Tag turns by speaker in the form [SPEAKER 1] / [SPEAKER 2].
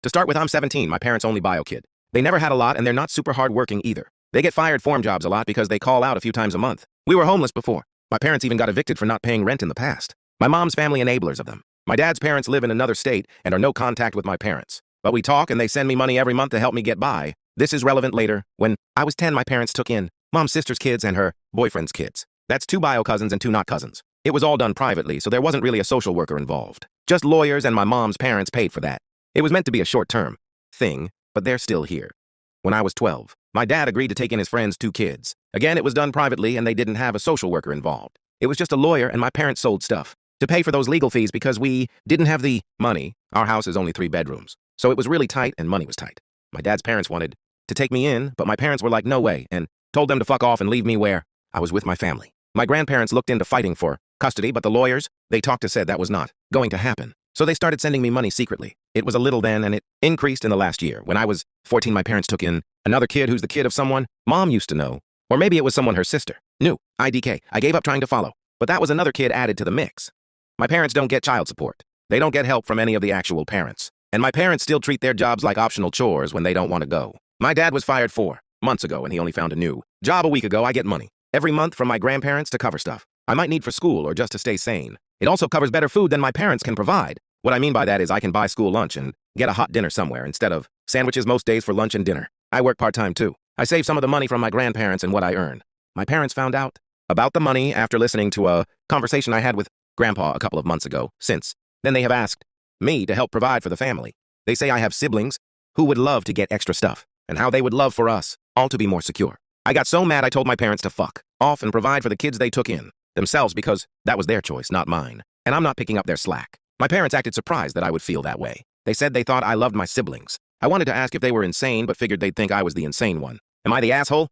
[SPEAKER 1] To start with, I'm 17, my parents' only bio kid. They never had a lot, and they're not super hardworking either. They get fired form jobs a lot because they call out a few times a month. We were homeless before. My parents even got evicted for not paying rent in the past. My mom's family enablers of them. My dad's parents live in another state and are no contact with my parents. But we talk and they send me money every month to help me get by. This is relevant later. When I was 10, my parents took in mom's sister's kids and her boyfriend's kids. That's 2 bio cousins and 2 not cousins. It was all done privately, so there wasn't really a social worker involved. Just lawyers, and my mom's parents paid for that. It was meant to be a short-term thing, but they're still here. When I was 12, my dad agreed to take in his friend's 2 kids. Again, it was done privately and they didn't have a social worker involved. It was just a lawyer, and my parents sold stuff to pay for those legal fees because we didn't have the money. Our house is only 3 bedrooms, so it was really tight and money was tight. My dad's parents wanted to take me in, but my parents were like, no way, and told them to fuck off and leave me where I was with my family. My grandparents looked into fighting for custody, but the lawyers they talked to said that was not going to happen. So they started sending me money secretly. It was a little then, and it increased in the last year. When I was 14, my parents took in another kid who's the kid of someone mom used to know. Or maybe it was someone her sister knew. IDK. I gave up trying to follow. But that was another kid added to the mix. My parents don't get child support. They don't get help from any of the actual parents. And my parents still treat their jobs like optional chores when they don't want to go. My dad was fired 4 months ago, and he only found a new job a week ago. I get money every month from my grandparents to cover stuff I might need for school or just to stay sane. It also covers better food than my parents can provide. What I mean by that is I can buy school lunch and get a hot dinner somewhere instead of sandwiches most days for lunch and dinner. I work part-time too. I save some of the money from my grandparents and what I earn. My parents found out about the money after listening to a conversation I had with Grandpa a couple of months ago. Since then, they have asked me to help provide for the family. They say I have siblings who would love to get extra stuff and how they would love for us all to be more secure. I got so mad I told my parents to fuck off and provide for the kids they took in themselves because that was their choice, not mine. And I'm not picking up their slack. My parents acted surprised that I would feel that way. They said they thought I loved my siblings. I wanted to ask if they were insane, but figured they'd think I was the insane one. Am I the asshole?